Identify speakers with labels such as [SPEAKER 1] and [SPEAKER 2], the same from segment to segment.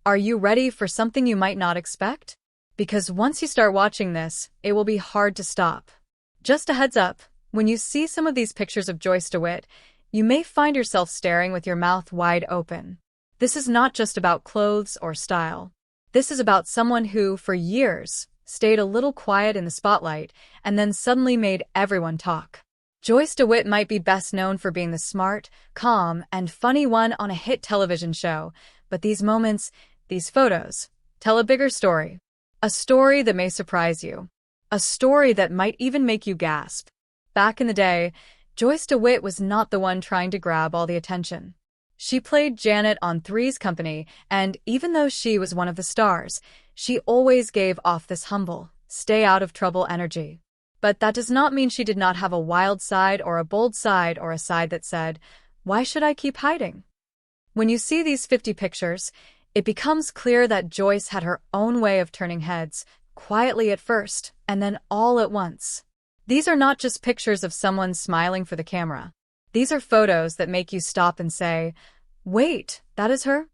[SPEAKER 1] Are you ready for something you might not expect? Because once you start watching this, it will be hard to stop. Just a heads up, when you see some of these pictures of Joyce DeWitt, you may find yourself staring with your mouth wide open. This is not just about clothes or style. This is about someone who, for years, stayed a little quiet in the spotlight and then suddenly made everyone talk. Joyce DeWitt might be best known for being the smart, calm, and funny one on a hit television show, but these moments, these photos, tell a bigger story. A story that may surprise you. A story that might even make you gasp. Back in the day, Joyce DeWitt was not the one trying to grab all the attention. She played Janet on Three's Company, and even though she was one of the stars, she always gave off this humble, stay-out-of-trouble energy. But that does not mean she did not have a wild side or a bold side or a side that said, "Why should I keep hiding?" When you see these 50 pictures, it becomes clear that Joyce had her own way of turning heads, quietly at first, and then all at once. These are not just pictures of someone smiling for the camera. These are photos that make you stop and say, "Wait, that is her?"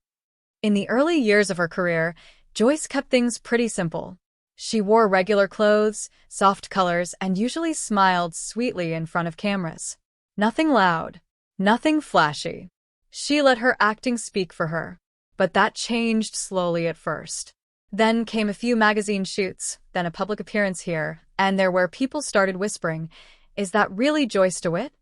[SPEAKER 1] In the early years of her career, Joyce kept things pretty simple. She wore regular clothes, soft colors, and usually smiled sweetly in front of cameras. Nothing loud, nothing flashy. She let her acting speak for her. But that changed slowly at first. Then came a few magazine shoots, then a public appearance here, and there where people started whispering, "Is that really Joyce DeWitt?"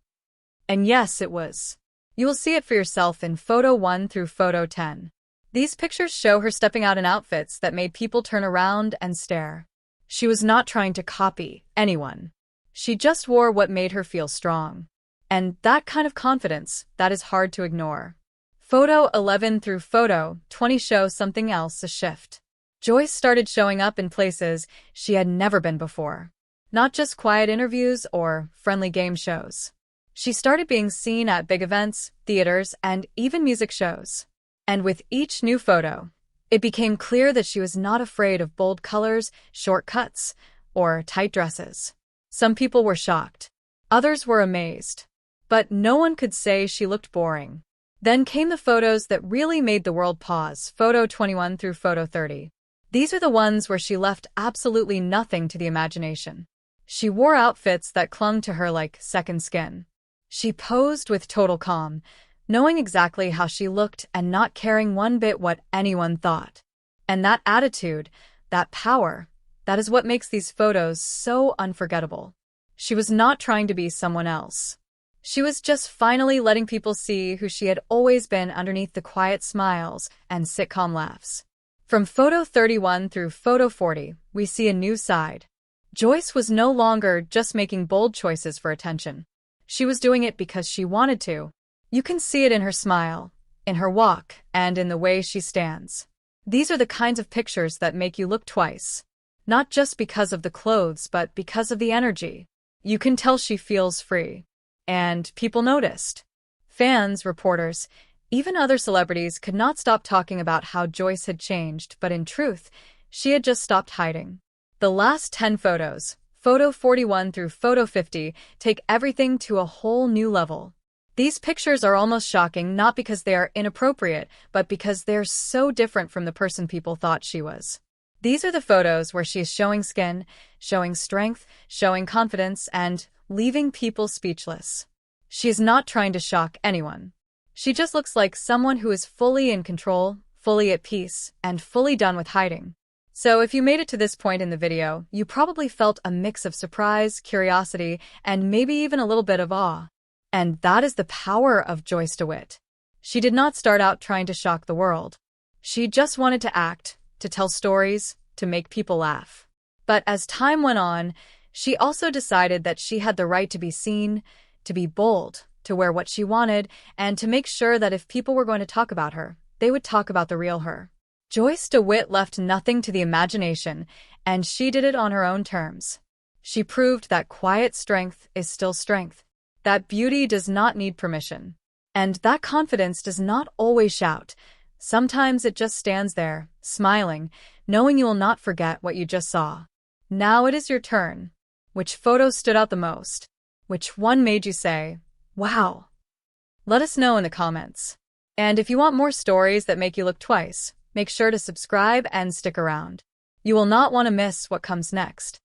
[SPEAKER 1] And yes, it was. You will see it for yourself in photo 1 through photo 10. These pictures show her stepping out in outfits that made people turn around and stare. She was not trying to copy anyone. She just wore what made her feel strong. And that kind of confidence, that is hard to ignore. Photo 11 through photo 20 show something else, a shift. Joyce started showing up in places she had never been before. Not just quiet interviews or friendly game shows. She started being seen at big events, theaters, and even music shows. And with each new photo, it became clear that she was not afraid of bold colors, short cuts, or tight dresses. Some people were shocked. Others were amazed. But no one could say she looked boring. Then came the photos that really made the world pause, photo 21 through photo 30. These are the ones where she left absolutely nothing to the imagination. She wore outfits that clung to her like second skin. She posed with total calm, knowing exactly how she looked and not caring one bit what anyone thought. And that attitude, that power, that is what makes these photos so unforgettable. She was not trying to be someone else. She was just finally letting people see who she had always been underneath the quiet smiles and sitcom laughs. From photo 31 through photo 40, we see a new side. Joyce was no longer just making bold choices for attention. She was doing it because she wanted to. You can see it in her smile, in her walk, and in the way she stands. These are the kinds of pictures that make you look twice. Not just because of the clothes, but because of the energy. You can tell she feels free. And people noticed. Fans, reporters, even other celebrities could not stop talking about how Joyce had changed, but in truth, she had just stopped hiding. The last 10 photos, photo 41 through photo 50, take everything to a whole new level. These pictures are almost shocking not because they are inappropriate, but because they're so different from the person people thought she was. These are the photos where she is showing skin, showing strength, showing confidence, and leaving people speechless. She is not trying to shock anyone. She just looks like someone who is fully in control, fully at peace, and fully done with hiding. So if you made it to this point in the video, you probably felt a mix of surprise, curiosity, and maybe even a little bit of awe. And that is the power of Joyce DeWitt. She did not start out trying to shock the world. She just wanted to act, to tell stories, to make people laugh. But as time went on, she also decided that she had the right to be seen, to be bold, to wear what she wanted, and to make sure that if people were going to talk about her, they would talk about the real her. Joyce DeWitt left nothing to the imagination, and she did it on her own terms. She proved that quiet strength is still strength, that beauty does not need permission, and that confidence does not always shout. Sometimes it just stands there, smiling, knowing you will not forget what you just saw. Now it is your turn. Which photo stood out the most? Which one made you say, "Wow"? Let us know in the comments. And if you want more stories that make you look twice, make sure to subscribe and stick around. You will not want to miss what comes next.